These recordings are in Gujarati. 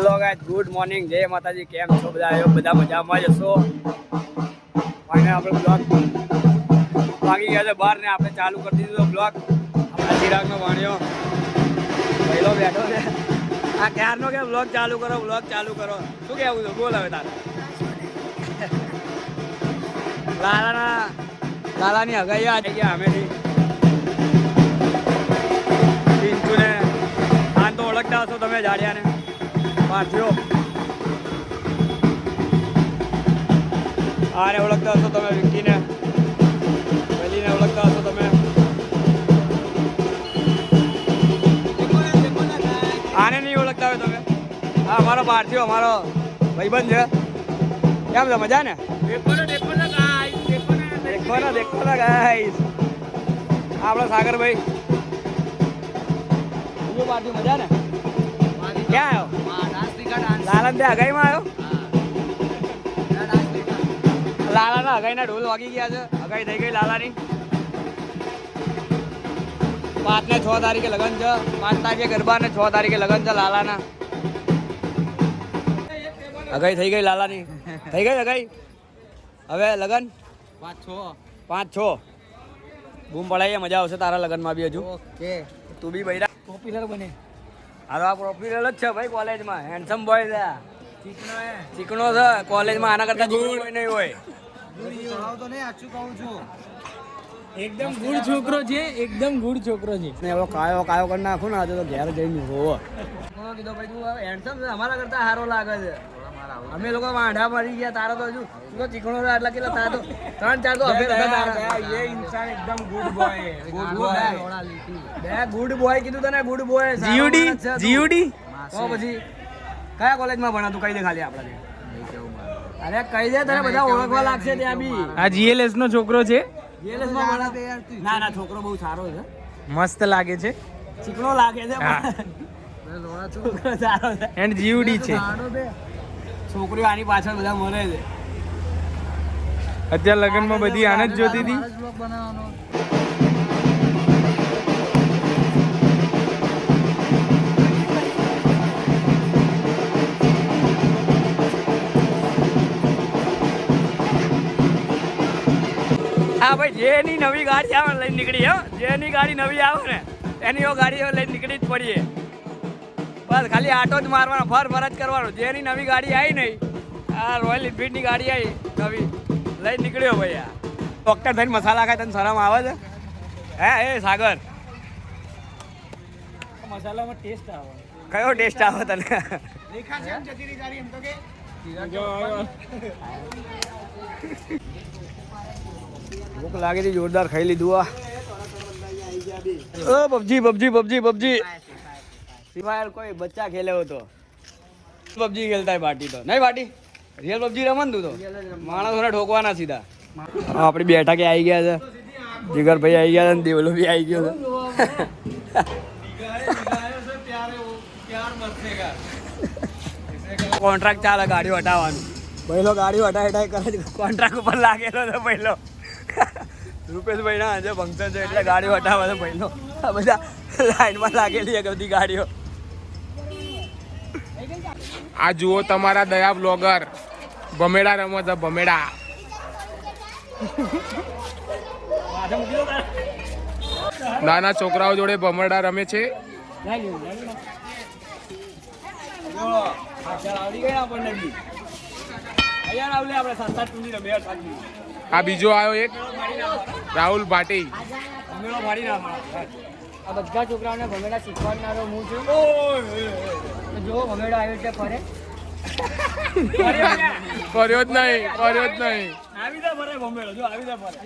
હેલો ગાઈસ, ગુડ મોર્નિંગ, જય માતાજી. કેમ છો બધા? બધા મજામાં જ હશો. અને આપણે બ્લોગ વાગી ગયા છે 12 ને આપણે ચાલુ કરી દીધો બ્લોગ. આપણા ચિરાગનો વાણિયો પહેલો બેઠો છે. આ ક્યારનો કે બ્લોગ ચાલુ કરો, બ્લોગ ચાલુ કરો. શું કહેવું છે? બોલ હવે તારે. લાલાની હગાઈ આવી ગયા અમેથી. પિન્ટુને આન તો ઓળખતા હશો તમે, જાડિયાને પાર્થિયો. આને ઓળખતા હશો તમે, વિક્કીને. પહેલીને ઓળખતા હશો તમે. આને નહીં ઓળખતા હોય તમે. હા, અમારો પાર્થિયો, અમારો ભાઈબંધ છે. કેમ છે? મજા ને? દેખો ના ગાઈસ. આપણો સાગરભાઈ બીજો પાર્ટી મજા ને? ક્યાં આવ્યો? લાલન તે હગાઈમાં આવ્યો. લાલાના હગાઈના ઢોલ વાગી ગયા છે. હગાઈ થઈ ગઈ લાલાની. 5 ને 6 તારીખે લગ્ન છે. 5 તારીખે ગરબા ને 6 તારીખે લગ્ન છે લાલાના. હગાઈ થઈ ગઈ લાલાની. થઈ ગઈ હગાઈ. હવે લગ્ન 5-6 બૂમ પડાઈએ, મજા આવશે તારા લગ્નમાં બી. હજુ ઓકે, તું બી બૈરા પોપ્યુલર બને. હાલો, આ પોપ્યુલર જ છે ભાઈ કોલેજમાં. હેન્ડસમ બોય છે, ચીકણો છે કોલેજમાં. આના કરતા ચીકણો કોઈ નહીં હોય. એકદમ ગુડ છોકરો છે, એકદમ ગુડ છોકરો છે. ને એવો કાયો કરી નાખું ને આજે તો ઘેર જઈને રોવો. કીધો ભાઈ તું હેન્ડસમ છે, અમારા કરતા સારો લાગે છે. અમે લોકો વાંઢા મરી ગયા, તારા તો હજુ તું તો ચીકણો છે. એટલા કેટલા તારા તો 3-4 તો અભેર હતા તારા. ये इंसान एकदम गुड बॉय है, गुड बॉय. બે ગુડ બોય કીધું તને, ગુડ બોય. જીયુડી તો પછી કયા કોલેજમાં ભણા તું? કહી દે ખાલી આપણા. અરે કહી દે, તને બધા ઓળખવા લાગશે ત્યાં બી. આ જીએલએસ નો છોકરો છે, GLS માં ભણા. ના છોકરો બહુ સારો છે, મસ્ત લાગે છે, ચીકણો લાગે છે, છોકરો સારો છે. એન્ડ જીયુડી છે. છોકરીઓ આની પાછળ બધા મરે છે. અત્યારે લગ્નમાં બધી આને જ જોતી હતી. હા ભાઈ, જેની નવી ગાડી આવે લઈને નીકળી. હો, જેની ગાડી નવી આવે ને એની ગાડી લઈને નીકળી જ પડીએ. બસ ખાલી આટો જ મારવાનો, ફર જ કરવાનો. જેની નવી ગાડી આવી નહીં, આ રોયલ એનફિલ્ડની ગાડી આવી નવી, લઈને નીકળ્યો ભાઈ. આ ડોક્ટર થઈને મસાલા ખાય, તને શરમ આવે છે? હે એ સાગર, મસાલામાં ટેસ્ટ આવે. કયો ટેસ્ટ આવે તને? ભૂખ લાગી હતી જોરદાર, ખાઈ લીધું. આ પબજી કોઈ બચ્ચા ખેલે તો પબજી ખેલતા બાટી તો નહીં. બાટી રિયલ પબજી રમન તું તો માણસોને ઠોકવાના સીધા. આપણી બેઠા કે આવી ગયા છે, જીગરભાઈ આવી ગયા છે, દેવલો બી આવી ગયો છે. કોન્ટ્રાક્ટ ચાલે ગાડીઓ હટાવવાનું. પહેલો ગાડીઓ હટાય કરે, કોન્ટ્રાક્ટ ઉપર લાગેલો છે પહેલો. રૂપેશભાઈ ના આજે ફંક્શન છે એટલે ગાડીઓ હટાવે છે પહેલો. આ બધા લાઈનમાં લાગેલી છે બધી ગાડીઓ. આ જુઓ તમારા દયા બ્લોગર ભમેડા રમો છે, ભમેડા. નાના છોકરાઓ જોડે ભમેડા રમે છે. આ બીજો આવ્યો એક રાહુલ ભાટી. આ બધા છોકરાઓને ભમેડા શીખવાડનારો હું છું. જો ભમેડો આવ્યો એટલે ફરે. કર્યો જ નહીં. આવી દે ફરે ભમેડો, જો આવી દે ફરે.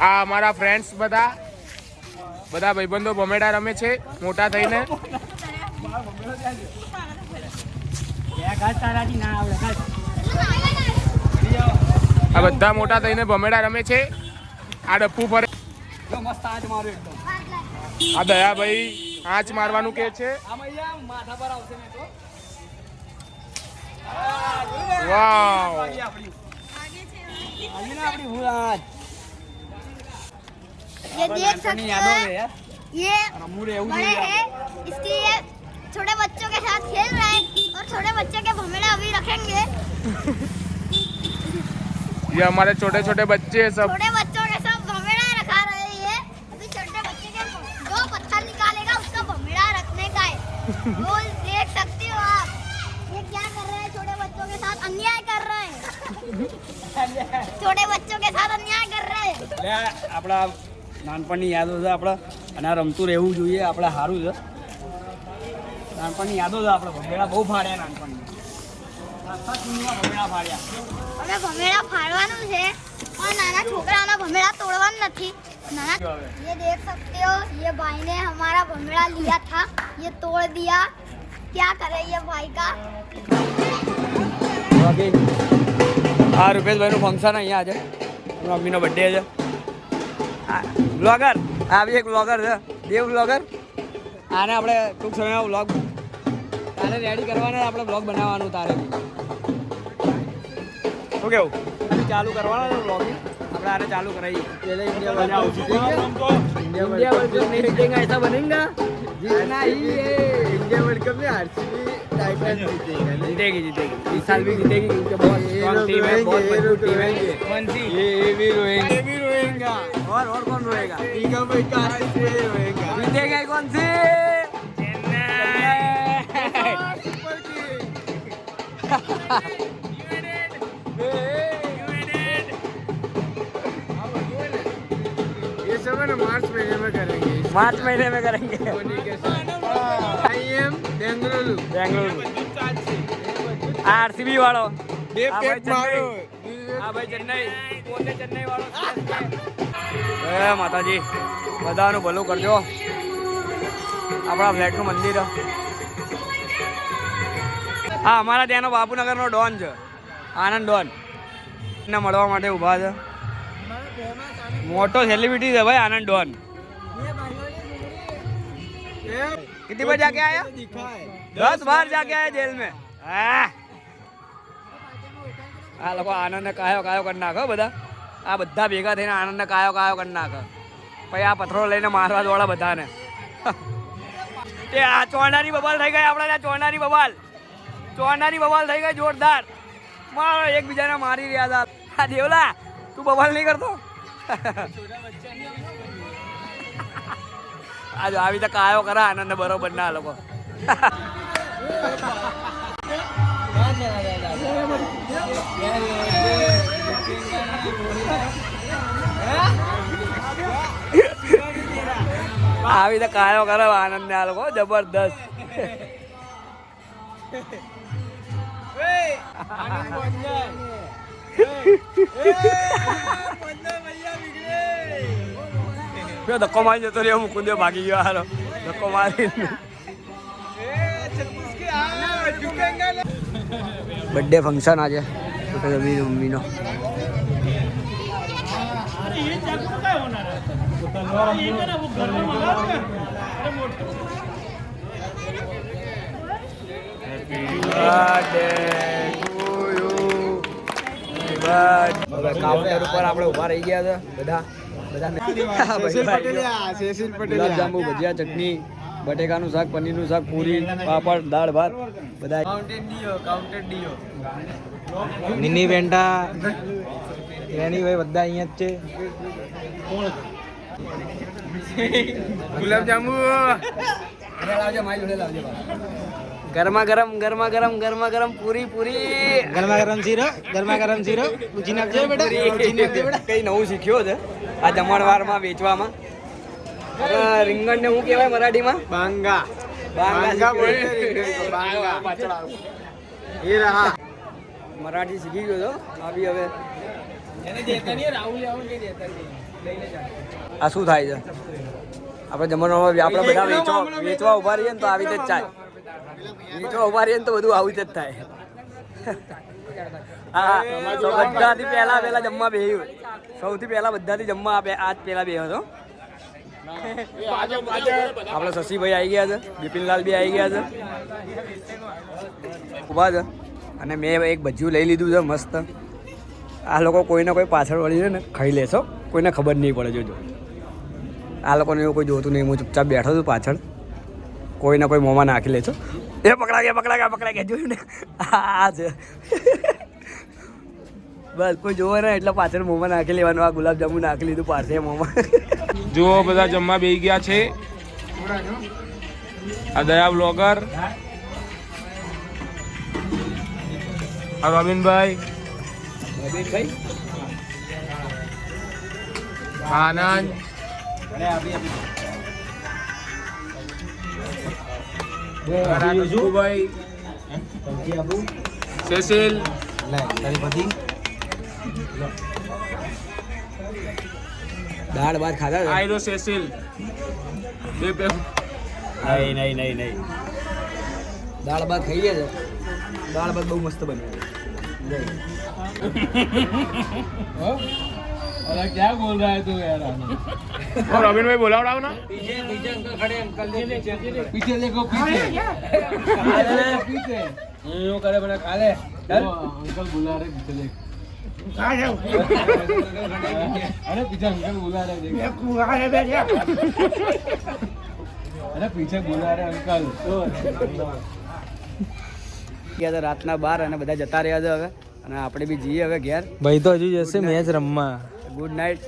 આ અમારા ફ્રેન્ડ્સ બધા ભાઈબંધો ભમેડા રમે છે મોટા થઈને. આ બધા મોટા થઈને ભમેડા રમે છે. આ ડપ્પુ ફરે. આ દયાભાઈ આંચ મારવાનું કે છે. વાવ, ये देख सकते हैं ये રમવું એવું बड़े જોઈએ हैं इसलिए ये छोटे बच्चों के साथ खेल रहे हैं और छोटे बच्चे के भमेड़ा अभी रखेंगे ये हमारे छोटे छोटे बच्चे हैं सब। छोटे बच्चों के सब भमेड़ा रखा रहे हैं ये अभी छोटे बच्चे के जो पत्थर निकालेगा उसका भमेड़ा रखने का है वो देख सकते हो आप ये क्या कर रहे हैं छोटे बच्चों के साथ अन्याय कर रहे हैं छोटे बच्चों के साथ अन्याय कर रहे हैं એટલે આપણા નાનપણની યાદો છે આપણે અને આ રમતું રહેવું જોઈએ આપણે સારું છે નાનપણની યાદો છે આપણે ભમેડા બહુ ફાડ્યા નાનપણમાં આખા સ્કૂલમાં ભમેડા ફાડ્યા અમે ભમેડા ફાડવાનું છે પણ નાના છોકરાઓના ભમેડા તોડવાનું નથી नाना ये देख सकते हो ये भाई ने हमारा भमेड़ा लिया था ये तोड़ दिया क्या करे ये भाई का આ રૂપેશભાઈનું ફંક્શન અહીંયા આજે મમ્મીનો બર્થડે છે બ્લોગર આ બી એક બ્લોગર છે દેવ બ્લોગર આને આપણે ટૂંક સમયમાં બ્લોગ તારે રેડી કરવાના આપણે બ્લોગ બનાવવાનું તારે શું કેવું ચાલુ કરવાનો છે બ્લોગિંગ આપણે આને ચાલુ કરાવીએ पहले इंडिया वर्ल्ड कप नहीं जीतेगा ऐसा बनेगा जीतना ही है इंडिया वर्ल्ड कप में आरसीबी टाइटल जीतेगी जीतेगी इस साल भी जीतेगी क्योंकि बहुत स्ट्रांग टीम है बहुत मजबूत टीम है कौन सी ये भी रोएगा और कौन रोएगा जीतेगा कौन सी ये सब है ना मार्च महीने में करेंगे। मार्च महीने में करेंगे बेंगलुरु आरसीबी वालों मारो हाँ भाई चेन्नई पोते चेन्नई वालों जय माताजी બધાનું ભલું કરજો આપણા ફ્લેટનું મંદિર હા અમારા ત્યાંનો બાપુનગરનો ડોન છે આનંદ ડોન ને મળવા માટે ઊભા છે मोटो सेलिब्रिटी है भाई आनंद डॉन कितनी बार जाके आया 10 बार जाके आया जेल में आ लोग आनंद ने कायो कायो कर नाखो बधा आ बधा भेगा थईने आनंद ने कायो कायो कर नाखो भाई आ पत्थरो लईने मारवा दौड़ा बधाने ते आ चोरनारी बबाल થઈ ગઈ આપડા ત્યાં ચોરનારી બબાલ થઈ ગઈ જોરદાર મારો એકબીજાને મારી રહ્યા હતા આ દેવલા તું બબાલ નહીં કરતો आज આવી તો કાયો કરા આનંદ બરોબર ના લોકો આવી તો કાયો કરે આનંદ ને આ લોકો જબરદસ્ત ધક્કો મારી જતો રહ્યો મુકુંદે ભાગી ગયો હારો ધક્કો મારી બર્થડે ફંક્શન આજે મમ્મીનો કાઉન્ટર ઉપર આપણે ઉભા રહી ગયા હતા બધા જાંબુ ભજીયા ચટણી બટેકાનું શાક પનીરનું શાક પૂરી પાપડ દાળ ભાત બધા નિની વેંટા રેણી ભાઈ બધા અહીંયા જ છે ગુલાબ જાંબુ ગરમા ગરમ પૂરી ગરમા ગરમ શીરો પૂછી નાખજો બેટા કઈ નવું શીખ્યો છે આ જમણવારમાં વેચવામાં રીંગણ ને શું કહેવાય મરાઠીમાં बांगा એ રહા મરાઠી શીખી ગયો છો આ બી હવે આ શું થાય છે આપણે જમણવારમાં આપણે બધા વેચવા ઉભા રહીએ ને તો આવી રીતે જ ચાલે વેચવા ઉભા રહીએ ને તો બધું આવી રીતે જ થાય હા બધાથી પહેલા જમવા બેહ્યું સૌથી પહેલા બધાથી જમવા આજ પહેલા બેહ્યો હતો આપણે શશીભાઈ આવી ગયા છે બિપિનલાલ બી આવી ગયા છે ઊભા છે અને મેં એક ભજીયું લઈ લીધું છે મસ્ત આ લોકો કોઈને કોઈ પાછળ વળીને ને ખાઈ લેશો કોઈને ખબર નહીં પડે જોજો આ લોકોને એવું કોઈ જોતું નહીં. હું ચૂપચાપ બેઠો છું પાછળ. કોઈ ના કોઈ મોંમાં નાખી લે છો. એ પકડા ગયા જોયું ને આ છે. બસ કોઈ જોવે ને એટલે પાછળ મોંમાં નાખી લેવાનું. આ ગુલાબજાંબુ નાખી લીધું પાછળ મોંમાં. જુઓ બધા જમવા બેસી ગયા છે. આ દયા બ્લોગર, આ રોબિનભાઈ, આનંદ, ભાઈ સેસિલ, દાળ ભાત ખાધા આઈ નો સેસિલ. નહીં દાળ ભાત ખાઈએ છે. દાળ ભાત બહુ મસ્ત બને. क्या बोल रहा है तू यार? રોબિનભાઈ બોલાવડાવ ના. पीछे देखो पीछे यूं करे बना खा ले अंकल बुला रहे पीछे देख अरे पीछे अंकल बुला रहे देख अरे पीछे बुला रहे अंकल ગયા હતા રાતના 12 અને બધા જતા રહ્યા છે હવે. અને આપણે બી જઈએ હવે ઘેર. भाई तो हजू जैसे मैच रम्मा ગુડ નાઇટ.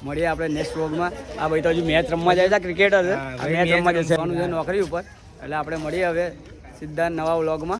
મળીએ આપણે નેક્સ્ટ વ્લોગમાં. આ ભાઈ તો હજુ મેચ રમવા જાય છે, ક્રિકેટર છે. મેચ રમવા જશે નોકરી ઉપર. એટલે આપણે મળીએ હવે સીધા નવા વ્લોગમાં.